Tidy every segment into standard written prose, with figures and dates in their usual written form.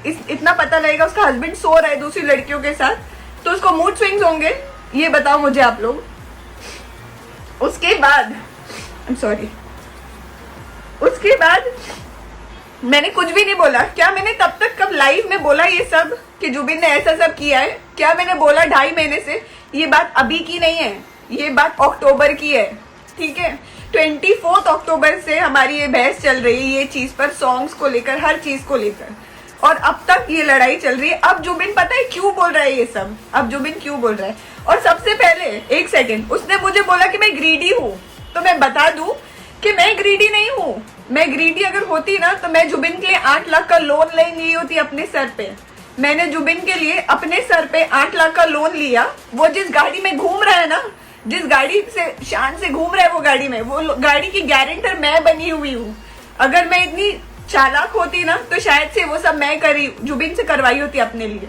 इतना पता लगेगा उसका हस्बैंड सो रहा है दूसरी लड़कियों के साथ, तो उसको मूड स्विंग्स होंगे? ये बताओ मुझे आप लोग। उसके बाद उसके बाद मैंने कुछ भी नहीं बोला। क्या मैंने तब तक कब लाइव में बोला ये सब कि जुबिन ने ऐसा सब किया है? क्या मैंने बोला 2.5 महीने से? ये बात अभी की नहीं है, ये बात अक्टूबर की है, ठीक है। 24 अक्टूबर से हमारी ये बहस चल रही है ये चीज पर, सॉन्ग्स को लेकर, हर चीज को लेकर, और अब तक ये लड़ाई चल रही है। अब जुबिन पता है क्यों बोल रहा है ये सब? अब जुबिन क्यों बोल रहा है? और सबसे पहले एक सेकेंड, उसने मुझे बोला कि मैं ग्रीडी हूँ, तो मैं बता दूं कि मैं ग्रीडी नहीं हूँ। मैं ग्रीडी अगर होती ना तो मैं जुबिन के लिए 8 लाख का लोन ले ली होती अपने सर पे। मैंने जुबिन के लिए अपने सर पे 8 लाख का लोन लिया। वो जिस गाड़ी में घूम रहा है ना, जिस गाड़ी से शान से घूम रहा है, वो गाड़ी में, वो गाड़ी की गारंटर मैं बनी हुई हूँ। अगर मैं इतनी चालाक होती ना तो शायद से वो सब मैं जुबिन से करवाई होती अपने लिए,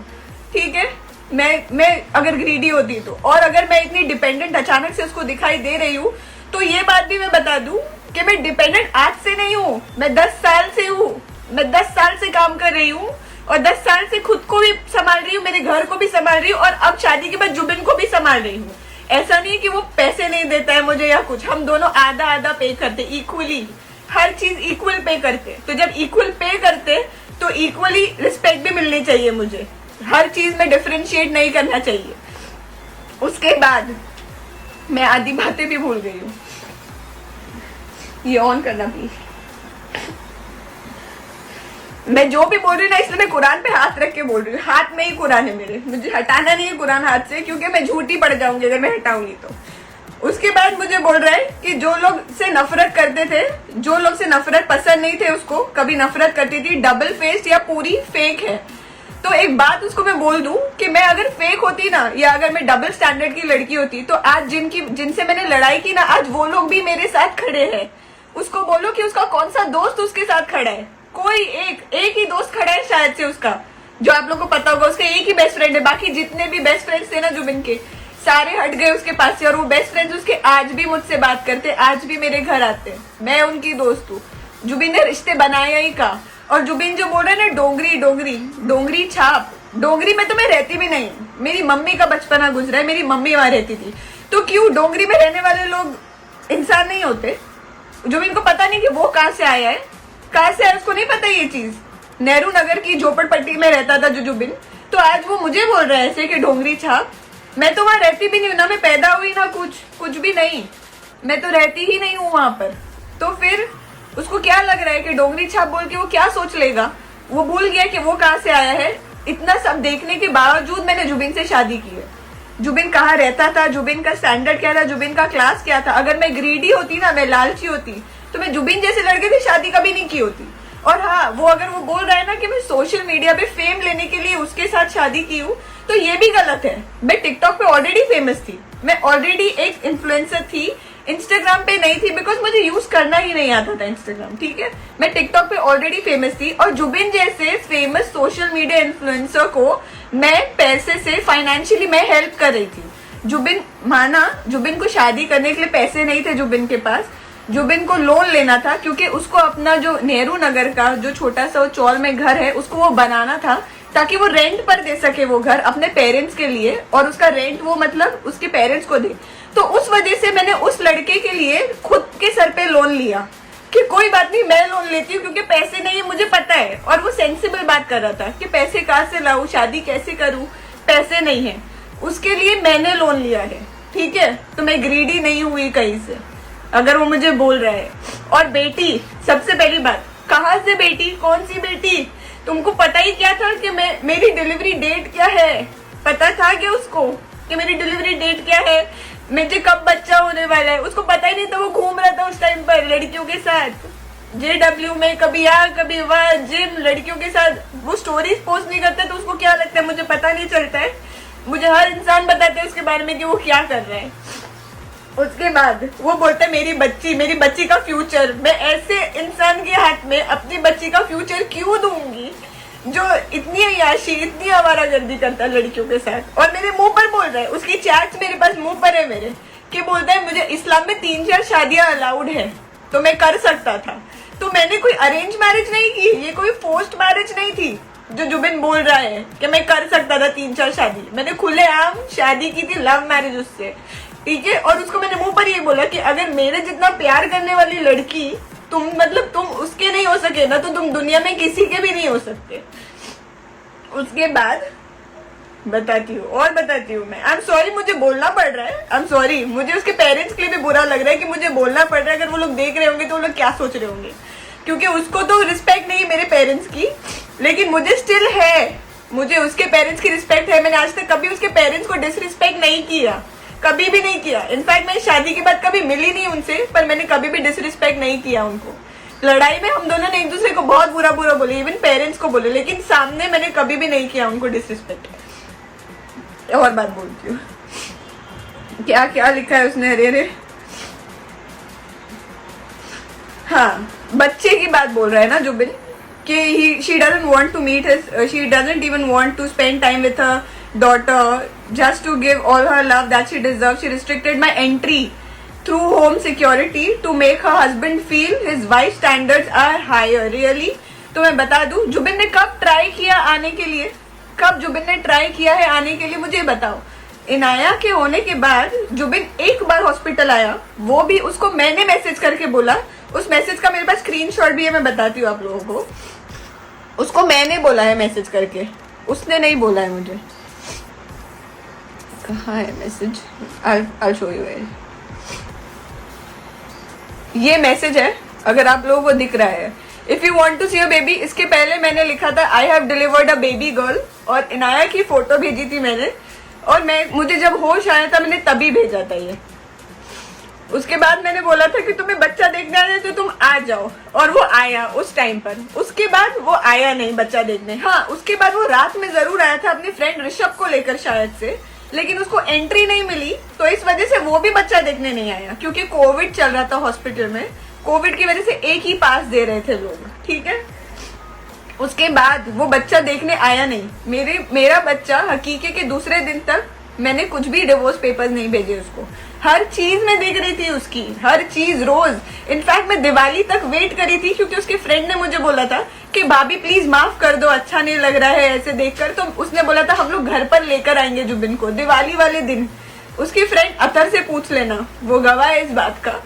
ठीक है। मैं अगर ग्रीडी होती तो, और अगर मैं इतनी डिपेंडेंट अचानक से उसको दिखाई दे रही हूँ, तो ये बात भी मैं बता दूं कि मैं डिपेंडेंट आज से नहीं हूँ, मैं 10 साल से हूँ। मैं 10 साल से काम कर रही हूँ और 10 साल से खुद को भी संभाल रही हूँ, मेरे घर को भी संभाल रही हूँ, और अब शादी के बाद जुबिन को भी संभाल रही हूँ। ऐसा नहीं है कि वो पैसे नहीं देता है मुझे या कुछ, हम दोनों आधा आधा पे करते, इक्वली, हर चीज इक्वल पे करते। तो जब इक्वल पे करते तो इक्वली रिस्पेक्ट भी मिलनी चाहिए मुझे, हर चीज में डिफरेंशिएट नहीं करना चाहिए। उसके बाद मैं आधी बातें भी भूल गई हूँ, ये ऑन करना प्लीज। मैं जो भी बोल रही हूँ ना, इसलिए मैं कुरान पे हाथ रख के बोल रही हूँ। हाथ में ही कुरान है मेरे, मुझे हटाना नहीं है कुरान हाथ से, क्योंकि मैं झूठी पड़ जाऊंगी अगर मैं हटाऊंगी तो। उसके बाद मुझे बोल रहा है कि जो लोग से नफरत करते थे, जो लोग से नफरत पसंद नहीं थे उसको, कभी नफरत करती थी, डबल फेस्ड या पूरी फेक है। तो एक बात उसको मैं बोल दूं कि मैं अगर फेक होती ना, या अगर मैं डबल स्टैंडर्ड की लड़की होती, तो आज जिनसे मैंने लड़ाई की ना, आज वो लोग भी मेरे साथ खड़े हैं। उसको बोलो कि उसका कौन सा दोस्त उसके साथ खड़ा है। कोई एक ही दोस्त खड़ा है शायद से उसका, जो आप लोग को पता होगा, उसका एक ही बेस्ट फ्रेंड है। बाकी जितने भी बेस्ट फ्रेंड्स थे ना जुबिन के, सारे हट गए उसके पास से, और वो बेस्ट फ्रेंड्स उसके आज भी मुझसे बात करते, आज भी मेरे घर आते, मैं उनकी दोस्त हूँ। जुबिन ने रिश्ते बनाया ही का। और जुबिन जो बोल रहे हैं ना, डोंगरी छाप, डोंगरी में तो मैं रहती भी नहीं, मेरी मम्मी का बचपना गुजरा है, मेरी मम्मी वहां रहती थी। तो क्यों डोंगरी में रहने वाले लोग इंसान नहीं होते? जुबिन को पता नहीं कि वो कहाँ से आया है, कहाँ से आया उसको नहीं पता ये चीज। नेहरू नगर की झोपड़पट्टी में रहता था जो जुबिन, तो आज वो मुझे बोल रहा है ऐसे कि डोंगरी छाप। मैं तो वहां रहती भी नहीं हूँ ना, मैं पैदा हुई ना कुछ भी नहीं, मैं तो रहती ही नहीं हूँ वहां पर। तो फिर उसको क्या लग रहा है कि डोंगरी छाप बोल के वो क्या सोच लेगा? वो भूल गया कि वो कहाँ से आया है। इतना सब देखने के बावजूद मैंने जुबिन से शादी की है। जुबिन कहाँ रहता था, जुबिन का स्टैंडर्ड क्या था, जुबिन का क्लास क्या था। अगर मैं ग्रीडी होती ना, मैं लालची होती, तो मैं जुबिन जैसे लड़के से शादी कभी नहीं की होती। और हाँ, वो अगर वो बोल रहा है ना कि मैं सोशल मीडिया पे फेम लेने के लिए उसके साथ शादी की हूँ, तो ये भी गलत है। मैं टिकटॉक पे ऑलरेडी फेमस थी, मैं ऑलरेडी एक इन्फ्लुएंसर थी। इंस्टाग्राम पे नहीं थी बिकॉज मुझे यूज करना ही नहीं आता था इंस्टाग्राम, ठीक है। मैं टिकटॉक पे ऑलरेडी फेमस थी, और जुबिन जैसे फेमस सोशल मीडिया इन्फ्लुएंसर को मैं पैसे से, फाइनेंशियली मैं हेल्प कर रही थी। जुबिन माना, जुबिन को शादी करने के लिए पैसे नहीं थे जुबिन के पास, जुबिन को लोन लेना था, क्योंकि उसको अपना जो नेहरू नगर का जो छोटा सा चौल में घर है उसको वो बनाना था, ताकि वो रेंट पर दे सके वो घर अपने पेरेंट्स के लिए, और उसका रेंट वो मतलब उसके पेरेंट्स को दे। तो उस वजह से मैंने उस लड़के के लिए खुद के सर पे लोन लिया कि कोई बात नहीं, मैं लोन लेती हूँ क्योंकि पैसे नहीं है, मुझे पता है। और वो सेंसिबल बात कर रहा था कि पैसे कहाँ से लाऊं, शादी कैसे करूं, पैसे नहीं है, उसके लिए मैंने लोन लिया है, ठीक है। तो मैं ग्रीडी नहीं हुई कहीं से, अगर वो मुझे बोल रहा है। और बेटी, सबसे पहली बात, कहाँ से बेटी, कौन सी बेटी? तुमको पता ही क्या था कि मेरी डिलीवरी डेट क्या है? पता था कि उसको कि मेरी डिलीवरी डेट क्या है, मुझे कब बच्चा होने वाला है? उसको पता ही नहीं था। वो घूम रहा था उस टाइम पर लड़कियों के साथ, JW में, कभी यहाँ कभी वहाँ, जिम, लड़कियों के साथ। वो स्टोरीज पोस्ट नहीं करता तो उसको क्या लगता है मुझे पता नहीं चलता है? मुझे हर इंसान बताता है उसके बारे में कि वो क्या कर रहा है। उसके बाद वो बोलता है मेरी बच्ची का फ्यूचर। मैं ऐसे इंसान के हाथ में अपनी बच्ची का फ्यूचर क्यों दूंगी जो इतनी अय्याशी, इतनी आवारागर्दी करता है लड़कियों के साथ? और मेरे मुंह पर बोल रहा है, उसकी चैट्स मेरे पास मुंह पर है मेरे, कि बोलता है मुझे इस्लाम में 3-4 शादियां अलाउड है, तो मैं कर सकता था। तो मैंने कोई अरेंज मैरिज नहीं की, ये कोई फोर्स्ड मैरिज नहीं थी, जो जुबिन बोल रहा है कि मैं कर सकता था 3-4 शादी। मैंने खुलेआम शादी की थी, लव मैरिज उससे, ठीक है। और उसको मैंने मुंह पर ये बोला कि अगर मेरे जितना प्यार करने वाली लड़की तुम उसके नहीं हो सके ना, तो तुम दुनिया में किसी के भी नहीं हो सकते। उसके बाद बताती हूँ मैं। आई एम सॉरी, मुझे बोलना पड़ रहा है। आई एम सॉरी, मुझे उसके पेरेंट्स के लिए भी बुरा लग रहा है कि मुझे बोलना पड़ रहा है। अगर वो लोग देख रहे होंगे तो वो लोग क्या सोच रहे होंगे, क्योंकि उसको तो रिस्पेक्ट नहीं है मेरे पेरेंट्स की, लेकिन मुझे स्टिल है, मुझे उसके पेरेंट्स की रिस्पेक्ट है। मैंने आज तक कभी उसके पेरेंट्स को डिसरिस्पेक्ट नहीं किया, कभी भी नहीं किया। इनफैक्ट मैं शादी के बाद कभी मिली नहीं उनसे, पर मैंने कभी भी डिसरिस्पेक्ट नहीं किया उनको। लड़ाई में हम दोनों ने एक दूसरे को बहुत बुरा बोले, इवन पेरेंट्स को बोले, लेकिन सामने मैंने कभी भी नहीं किया उनको डिसरिस्पेक्ट। और बात बोलती हूँ, क्या क्या लिखा है उसने, अरे हाँ, बच्चे की बात बोल रहा है ना जुबिन, कि she doesn't want to meet his, she doesn't even want to spend time with her daughter just to give all her love that she deserves. She restricted my entry through home security to make her husband feel his wife's standards are higher. Really? तो मैं बता दूं, जुबिन ने कब try किया आने के लिए, कब जुबिन ने ट्राई किया है आने के लिए, मुझे बताओ। इनाया के होने के बाद जुबिन एक बार हॉस्पिटल आया, वो भी उसको मैंने मैसेज करके बोला। उस मैसेज का मेरे पास स्क्रीनशॉट भी है, मैं बताती हूँ आप लोगों को। उसको मैंने बोला है मैसेज करके, उसने नहीं बोला है मुझे। कहाँ है message, I'll show you it. ये मैसेज है, अगर आप लोगों को दिख रहा है। If you want to see a baby, इसके पहले मैंने लिखा था I have delivered a baby girl, और इनाया की फोटो भेजी थी मैंने, और मुझे जब होश आया था मैंने तभी भेजा था ये। उसके बाद मैंने बोला था कि तुम्हें बच्चा देखना है तो तुम आ जाओ, और वो आया उस टाइम पर। उसके बाद वो आया नहीं बच्चा देखने। हाँ, उसके बाद वो रात में जरूर आया था अपने फ्रेंड ऋषभ को लेकर शायद से, लेकिन उसको एंट्री नहीं मिली, तो इस वजह से वो भी बच्चा देखने नहीं आया, क्योंकि कोविड चल रहा था हॉस्पिटल में। कोविड की वजह से एक ही पास दे रहे थे लोग, ठीक है। उसके बाद वो बच्चा देखने आया नहीं। मेरा बच्चा हकीके के दूसरे दिन तक मैंने कुछ भी डिवोर्स पेपर्स नहीं भेजे उसको। हर चीज मैं देख रही थी उसकी, हर चीज रोज। इनफैक्ट मैं दिवाली तक वेट करी थी, क्योंकि उसके फ्रेंड ने मुझे बोला था कि भाभी प्लीज माफ कर दो, अच्छा नहीं लग रहा है ऐसे देखकर। तो उसने बोला था हम लोग घर पर लेकर आएंगे जुबिन को दिवाली वाले दिन। उसकी फ्रेंड अतर से पूछ लेना, वो गवाह है इस बात का।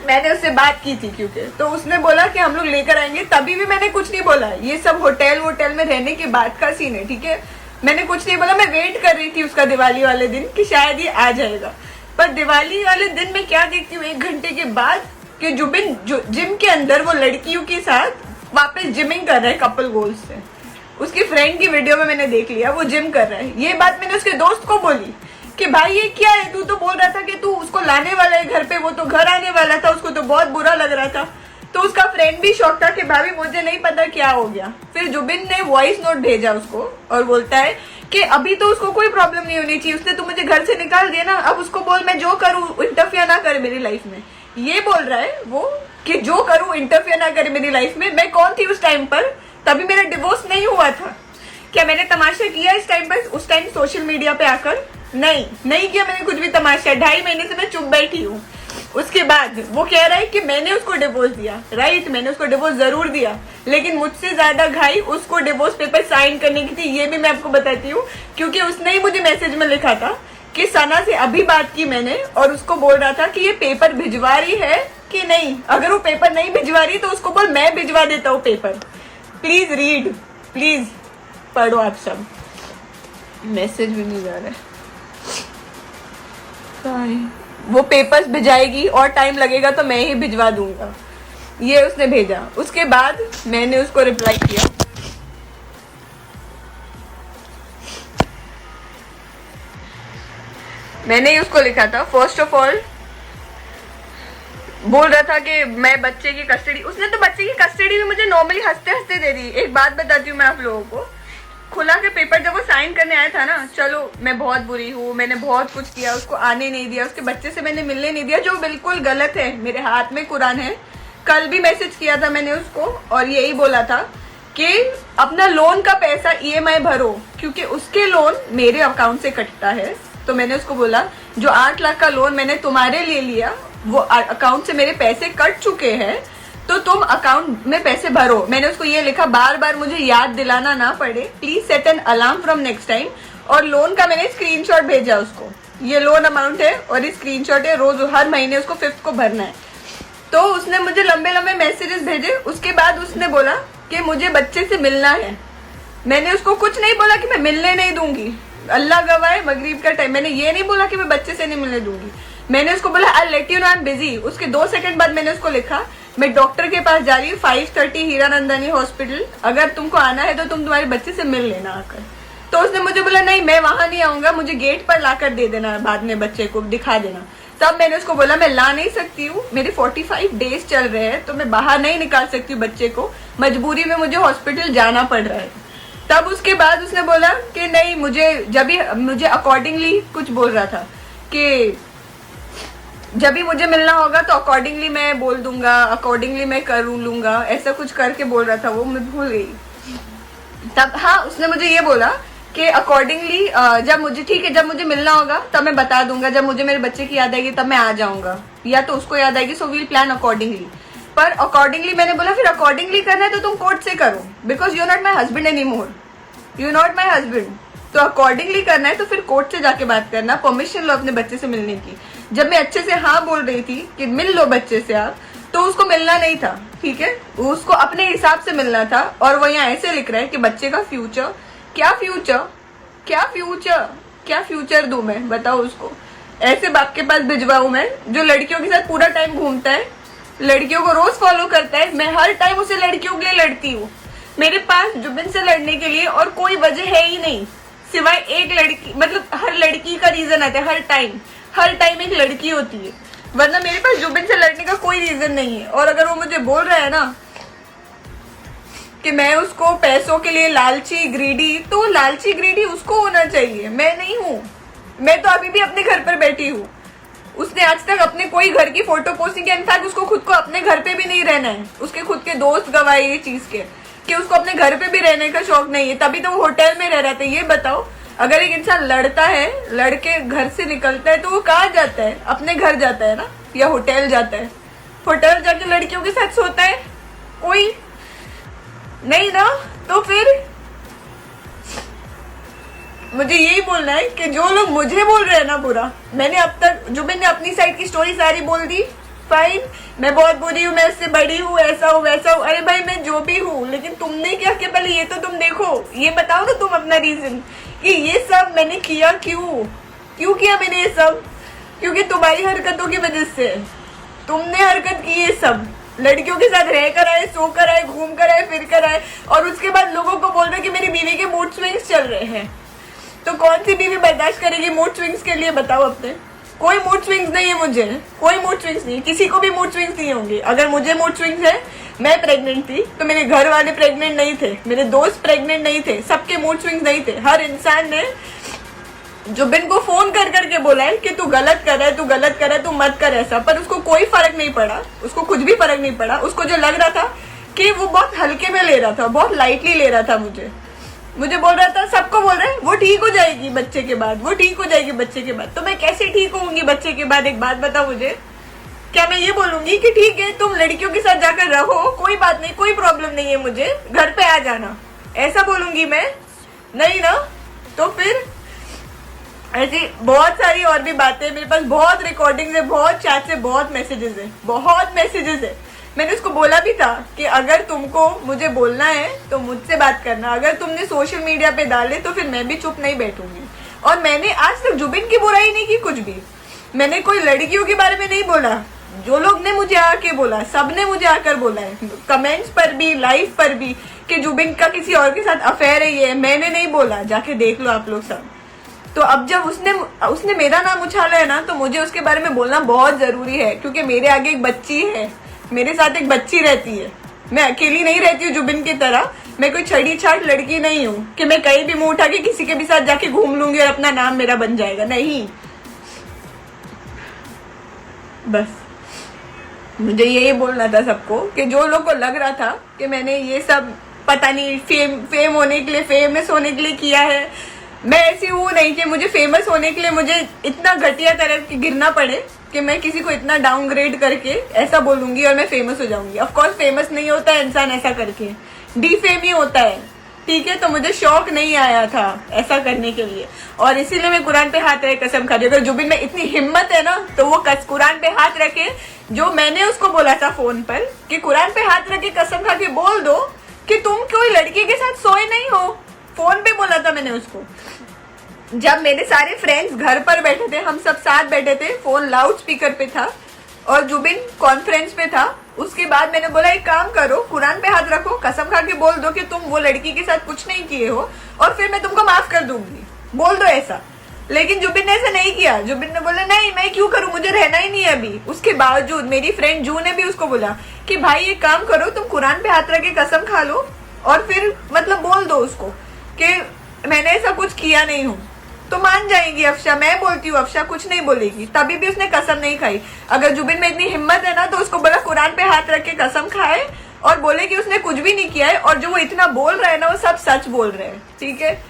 मैंने उससे बात की थी क्योंकि, तो उसने बोला कि हम लोग लेकर आएंगे। तभी भी मैंने कुछ नहीं बोला, ये सब होटल में रहने के बाद का सीन है, ठीक है। मैंने कुछ नहीं बोला, मैं वेट कर रही थी उसका दिवाली वाले दिन कि शायद ये आ जाएगा। पर दिवाली वाले दिन मैं क्या देखती हूँ 1 घंटे के बाद, कि जुबिन जिम के अंदर वो लड़कियों के साथ वापस जिमिंग कर रहा है कपल गोल्स से। उसकी फ्रेंड की वीडियो में मैंने देख लिया वो जिम कर रहा है। ये बात मैंने उसके दोस्त को बोली कि भाई ये क्या है, तू तो बोल रहा था कि तू उसको लाने वाला है घर पे, वो तो घर आने वाला था, उसको तो बहुत बुरा लग रहा था। तो उसका फ्रेंड भी शॉक था कि भाभी मुझे नहीं पता क्या हो गया। फिर जुबिन ने वॉइस नोट भेजा उसको और बोलता है कि अभी तो उसको कोई प्रॉब्लम नहीं होनी चाहिए, उसने तो मुझे घर से निकाल दिया ना, अब उसको बोल मैं जो करूँ इंटरफियर ना करे मेरी लाइफ में। ये बोल रहा है वो कि जो करूँ इंटरफियर ना करे मेरी लाइफ में। मैं कौन थी उस टाइम पर, तभी मेरा डिवोर्स नहीं हुआ था। क्या मैंने तमाशा किया इस टाइम पर, उस टाइम सोशल मीडिया पे आकर? नहीं किया मैंने कुछ भी तमाशा। 2.5 महीने से मैं चुप बैठी हूँ। उसके बाद वो कह रहा है कि मैंने उसको डिवोर्स दिया। राइट, मैंने उसको डिवोर्स जरूर दिया, लेकिन मुझसे ज्यादा घाई उसको डिवोर्स पेपर साइन करने की थी। ये भी मैं आपको बताती हूँ, क्योंकि उसने ही मुझे मैसेज में लिखा था कि सना से अभी बात की मैंने, और उसको बोल रहा था कि ये पेपर भिजवा रही है कि नहीं। अगर वो पेपर नहीं भिजवा रही तो उसको बोल मैं भिजवा देता हूँ पेपर। प्लीज रीड, प्लीज पढ़ो आप सब। मैसेज भी नहीं जा रहा है। वो पेपर्स भिजाएगी और टाइम लगेगा तो मैं ही भिजवा दूंगा, ये उसने भेजा। उसके बाद मैंने उसको रिप्लाई किया, मैंने उसको लिखा था फर्स्ट ऑफ ऑल, बोल रहा था कि मैं बच्चे की कस्टडी, उसने तो बच्चे की कस्टडी भी मुझे नॉर्मली हंसते हंसते दे दी। एक बात बताती हूँ मैं आप लोगों को, खुला के पेपर जब वो साइन करने आया था ना, चलो मैं बहुत बुरी हूँ, मैंने बहुत कुछ किया, उसको आने नहीं दिया, उसके बच्चे से मैंने मिलने नहीं दिया, जो बिल्कुल गलत है। मेरे हाथ में कुरान है। कल भी मैसेज किया था मैंने उसको और यही बोला था कि अपना लोन का पैसा EMI भरो, क्योंकि उसके लोन मेरे अकाउंट से कटता है। तो मैंने उसको बोला जो 8 लाख का लोन मैंने तुम्हारे लिए लिया वो अकाउंट से मेरे पैसे कट चुके हैं, तो तुम अकाउंट में पैसे भरो। मैंने उसको ये लिखा, बार बार मुझे याद दिलाना ना पड़े, please set an alarm from next time. और लोन का मैंने स्क्रीनशॉट भेजा उसको, ये लोन अमाउंट है और ये स्क्रीनशॉट है, रोज हर महीने उसको 5th को भरना है। तो उसने मुझे लंबे लंबे मैसेजेस भेजे। उसके बाद उसने बोला कि मुझे बच्चे से मिलना है। मैंने उसको कुछ नहीं बोला कि मैं मिलने नहीं दूंगी, अल्लाह गवाह है मगरिब का टाइम, मैंने ये नहीं बोला कि मैं बच्चे से नहीं मिलने दूंगी। मैंने उसको बोला I let you know I am busy. उसके 2 सेकंड बाद मैंने उसको लिखा, मैं डॉक्टर के पास जा रही हूँ 5:30 हीरानंदानी हॉस्पिटल, अगर तुमको आना है तो तुम तुम्हारे बच्चे से मिल लेना आकर। तो उसने मुझे बोला नहीं मैं वहां नहीं आऊंगा, मुझे गेट पर लाकर दे देना, बाद में बच्चे को दिखा देना। तब मैंने उसको बोला मैं ला नहीं सकती हूँ, मेरे 45 डेज चल रहे हैं, तो मैं बाहर नहीं निकाल सकती हूँ बच्चे को, मजबूरी में मुझे हॉस्पिटल जाना पड़ रहा है। तब उसके बाद उसने बोला कि नहीं, मुझे अकॉर्डिंगली कुछ बोल रहा था कि जब भी मुझे मिलना होगा तो अकॉर्डिंगली मैं बोल दूंगा, अकॉर्डिंगली मैं कर लूंगा, ऐसा कुछ करके बोल रहा था वो, मैं भूल गई। तब हाँ उसने मुझे ये बोला कि अकॉर्डिंगली जब मुझे ठीक है, जब मुझे मिलना होगा तब मैं बता दूंगा, जब मुझे मेरे बच्चे की याद आएगी तब मैं आ जाऊंगा, या तो उसको याद आएगी, सो वील प्लान अकॉर्डिंगली। पर अकॉर्डिंगली मैंने बोला फिर अकॉर्डिंगली करना है तो तुम कोर्ट से करो, because you not my husband any more, you not my husband. तो अकॉर्डिंगली करना है तो फिर कोर्ट से जाके बात करना, परमिशन लो अपने बच्चे से मिलने की। जब मैं अच्छे से हाँ बोल रही थी कि मिल लो बच्चे से आप, तो उसको मिलना नहीं था, ठीक है, उसको अपने हिसाब से मिलना था। और वो यहाँ ऐसे लिख रहा है कि बच्चे का फ्यूचर, क्या फ्यूचर, क्या फ्यूचर, क्या फ्यूचर दूं मैं, बताओ उसको। ऐसे बाप के पास भिजवाऊं मैं जो लड़कियों के साथ पूरा टाइम घूमता है, लड़कियों को रोज फॉलो करता है, मैं हर टाइम उसे लड़कियों के लिए लड़ती हूँ। मेरे पास जुबिन से लड़ने के लिए और कोई वजह है ही नहीं, सिवाय एक लड़की, मतलब हर लड़की का रीजन आता है, हर टाइम एक लड़की होती है, वरना मेरे पास जुबिन से लड़ने का कोई रीजन नहीं है। और अगर वो मुझे बोल रहा है ना कि मैं उसको पैसों के लिए लालची ग्रीडी, तो लालची ग्रीडी उसको होना चाहिए, मैं नहीं हूँ। मैं तो अभी भी अपने घर पर बैठी हूँ। उसने आज तक अपने कोई घर की फोटो पोस्ट नहीं किया, इनफैक्ट उसको खुद को अपने घर पे भी नहीं रहना है, उसके खुद के दोस्त गवाए ये चीज के कि उसको अपने घर पे भी रहने का शौक नहीं है, तभी तो वो होटल में रह रहा था। ये बताओ, अगर एक इंसान लड़ता है, लड़के घर से निकलता है, तो वो कहाँ जाता है, अपने घर जाता है ना, या होटल जाता है। होटल जाके लड़कियों के साथ सोता है कोई नहीं ना। तो फिर मुझे यही बोलना है कि जो लोग मुझे बोल रहे हैं ना बुरा, मैंने अब तक जुबिन ने अपनी साइड की स्टोरी सारी बोल दी, फाइन, मैं बहुत बुरी हूँ, मैं उससे बड़ी हूँ, ऐसा हूँ वैसा हूँ। अरे भाई मैं जो भी हूँ, लेकिन तुमने क्या किया पहले ये तो तुम देखो, ये बताओ ना तुम अपना रीजन कि ये सब मैंने किया क्यों किया मैंने ये सब, क्योंकि तुम्हारी हरकतों की वजह से। तुमने हरकत की ये सब, लड़कियों के साथ रह कर आए, सो कर आए, घूम कर आए, फिर कर आए, और उसके बाद लोगों को बोल रहे कि मेरी बीवी के मूड स्विंग्स चल रहे हैं। तो कौन सी बीवी बर्दाश्त करेगी मूड स्विंग्स के लिए, बताओ अपने। कोई मूड स्विंग्स नहीं है मुझे, कोई मूड स्विंग्स नहीं, किसी को भी मूड स्विंग्स नहीं होंगे। अगर मुझे मूड स्विंग्स है, मैं प्रेग्नेंट थी तो मेरे घर वाले प्रेग्नेंट नहीं थे, मेरे दोस्त प्रेग्नेंट नहीं थे, सबके मूड स्विंग्स नहीं थे। हर इंसान ने जुबिन को फोन कर करके बोला है कि तू गलत कर रहा है, तू गलत कर रहा है, तू मत कर ऐसा, पर उसको कोई फर्क नहीं पड़ा, उसको कुछ भी फर्क नहीं पड़ा। उसको जो लग रहा था कि वो बहुत हल्के में ले रहा था, बहुत लाइटली ले रहा था, मुझे बोल रहा था, सबको बोल रहा है वो ठीक हो जाएगी बच्चे के बाद, वो ठीक हो जाएगी बच्चे के बाद। तो मैं कैसे ठीक होंगी बच्चे के बाद, एक बात बता मुझे। क्या मैं ये बोलूंगी कि ठीक है तुम लड़कियों के साथ जाकर रहो, कोई बात नहीं, कोई प्रॉब्लम नहीं है, मुझे घर पे आ जाना, ऐसा बोलूंगी मैं? नहीं ना। तो फिर ऐसी बहुत सारी और भी बातें, मेरे पास बहुत रिकॉर्डिंग्स है, बहुत चैट्स है, बहुत मैसेजेस है। मैंने उसको बोला भी था कि अगर तुमको मुझे बोलना है तो मुझसे बात करना, अगर तुमने सोशल मीडिया पे डाले तो फिर मैं भी चुप नहीं बैठूंगी। और मैंने आज तक जुबिन की बुराई नहीं की, कुछ भी मैंने कोई लड़कियों के बारे में नहीं बोला। जो लोग ने मुझे आके बोला, सबने मुझे आकर बोला है, कमेंट्स पर भी, लाइव पर भी, कि जुबिन का किसी और के साथ अफेयर है, ये मैंने नहीं बोला, जाके देख लो आप लोग सब। तो अब जब उसने मेरा नाम उछाला है ना, तो मुझे उसके बारे में बोलना बहुत जरूरी है, क्योंकि मेरे आगे एक बच्ची है, मेरे साथ एक बच्ची रहती है, मैं अकेली नहीं रहती हूँ जुबिन की तरह। मैं कोई छड़ी छाट लड़की नहीं हूँ कि मैं कहीं भी मुंह उठा के किसी के भी साथ जाके घूम लूंगी और अपना नाम मेरा बन जाएगा, नहीं। बस मुझे यही बोलना था सबको कि जो लोग को लग रहा था कि मैंने ये सब पता नहीं फेम होने के लिए, फेमस होने के लिए किया है, मैं ऐसी हूँ नहीं कि मुझे फेमस होने के लिए मुझे इतना घटिया तरह गिरना पड़े। कि मैं किसी को इतना डाउनग्रेड करके ऐसा बोलूंगी और मैं फेमस हो जाऊंगी। ऑफ कोर्स फेमस नहीं होता है इंसान ऐसा करके, डीफेम ही होता है, ठीक है। तो मुझे शौक नहीं आया था ऐसा करने के लिए, और इसीलिए मैं कुरान पे हाथ रख कसम खा रही हूँ। अगर जुबिन में इतनी हिम्मत है ना तो वो कुरान पे हाथ रखे, जो मैंने उसको बोला था फोन पर कि कुरान पे हाथ रख के कसम खा के बोल दो कि तुम कोई लड़की के साथ सोए नहीं हो। फोन पे बोला था मैंने उसको, जब मेरे सारे फ्रेंड्स घर पर बैठे थे, हम सब साथ बैठे थे, फोन लाउड स्पीकर पे था और जुबिन कॉन्फ्रेंस पे था। उसके बाद मैंने बोला एक काम करो, कुरान पे हाथ रखो, कसम खा के बोल दो कि तुम वो लड़की के साथ कुछ नहीं किए हो और फिर मैं तुमको माफ कर दूंगी, बोल दो ऐसा। लेकिन जुबिन ने ऐसा नहीं किया। जुबिन ने बोला नहीं मैं क्यों करूं, मुझे रहना ही नहीं है अभी। उसके बावजूद मेरी फ्रेंड जू ने भी उसको बोला कि भाई एक काम करो, तुम कुरान पे हाथ रख के कसम खा लो और फिर मतलब बोल दो उसको कि मैंने ऐसा कुछ किया नहीं हूँ, तो मान जाएगी अफशा। मैं बोलती हूँ अफशा कुछ नहीं बोलेगी, तभी भी उसने कसम नहीं खाई। अगर जुबिन में इतनी हिम्मत है ना तो उसको बोला कुरान पे हाथ रख के कसम खाए और बोले कि उसने कुछ भी नहीं किया है, और जो वो इतना बोल रहा है ना वो सब सच बोल रहे हैं, ठीक है।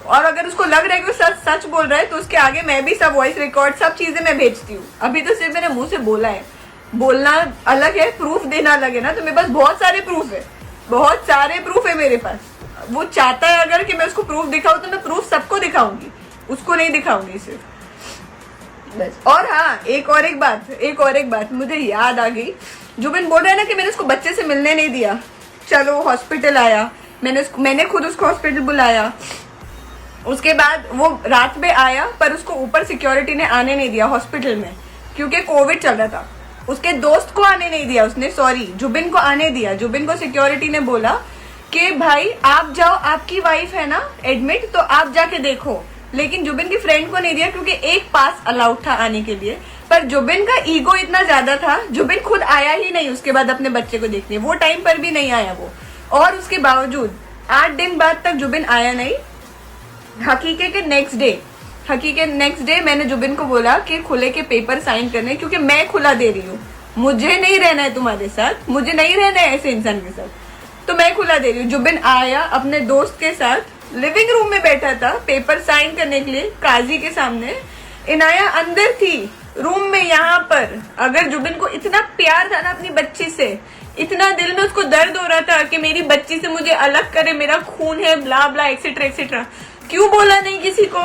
और अगर उसको लग रहा है कि वो सच सच बोल रहा है तो उसके आगे मैं भी सब वॉइस रिकॉर्ड सब चीजें मैं भेजती हूँ। अभी तो सिर्फ मेरे मुंह से बोला है, बोलना अलग है, प्रूफ देना अलग है ना। तो मेरे पास बहुत सारे प्रूफ है, बहुत सारे प्रूफ है मेरे पास। वो चाहता है अगर कि मैं उसको प्रूफ दिखाऊं तो मैं प्रूफ सबको दिखाऊंगी, उसको नहीं दिखाऊंगी सिर्फ बस। और हाँ एक और एक बात मुझे याद आ गई। जुबिन बोल रहा है ना कि मैंने उसको बच्चे से मिलने नहीं दिया, चलो हॉस्पिटल आया, मैंने खुद उसको हॉस्पिटल बुलाया। उसके बाद वो रात में आया पर उसको ऊपर सिक्योरिटी ने आने नहीं दिया हॉस्पिटल में, क्योंकि कोविड चल रहा था। उसके दोस्त को आने नहीं दिया उसने, सॉरी जुबिन को आने दिया। जुबिन को सिक्योरिटी ने बोला कि भाई आप जाओ, आपकी वाइफ है ना एडमिट, तो आप जाके देखो। लेकिन जुबिन की फ्रेंड को नहीं दिया क्योंकि एक पास अलाउड था आने के लिए। पर जुबिन का ईगो इतना ज्यादा था, जुबिन खुद आया ही नहीं उसके बाद अपने बच्चे को देखने, वो टाइम पर भी नहीं आया वो। और उसके बावजूद 8 दिन बाद तक जुबिन आया नहीं। हकीके के नेक्स्ट डे मैंने जुबिन को बोला कि खुले के पेपर साइन करने, क्योंकि मैं खुला दे रही हूँ, मुझे नहीं रहना है तुम्हारे साथ, मुझे नहीं रहना है ऐसे इंसान के साथ, तो मैं खुला दे रही हूँ। जुबिन आया अपने दोस्त के साथ, लिविंग रूम में बैठा था पेपर साइन करने के लिए काजी के सामने। इनाया अंदर थी रूम में यहाँ पर। अगर जुबिन को इतना प्यार था ना अपनी बच्ची से, इतना दिल में उसको दर्द हो रहा था कि मेरी बच्ची से मुझे अलग करे, मेरा खून है, ब्ला ब्ला एक्सेट्रा एक्सेट्रा, क्यों बोला नहीं किसी को?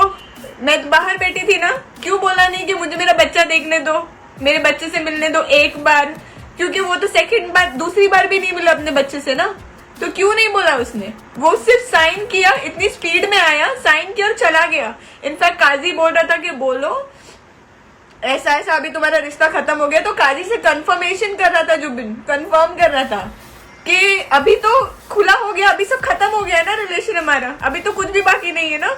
मैं बाहर बैठी थी ना, क्यों बोला नहीं कि मुझे मेरा बच्चा देखने दो, मेरे बच्चे से मिलने दो एक बार? क्योंकि वो तो सेकंड बार, दूसरी बार भी नहीं मिला अपने बच्चे से ना, तो क्यों नहीं बोला उसने? वो सिर्फ साइन किया, इतनी स्पीड में आया, साइन किया और चला गया। इनफैक्ट काजी बोल रहा था कि बोलो ऐसा ऐसा अभी तुम्हारा रिश्ता खत्म हो गया, तो काजी से कंफर्मेशन कर रहा था जुबिन, कंफर्म कर रहा था कि अभी तो खुला हो गया, अभी सब खत्म हो गया है ना रिलेशन हमारा, अभी तो कुछ भी बाकी नहीं है ना।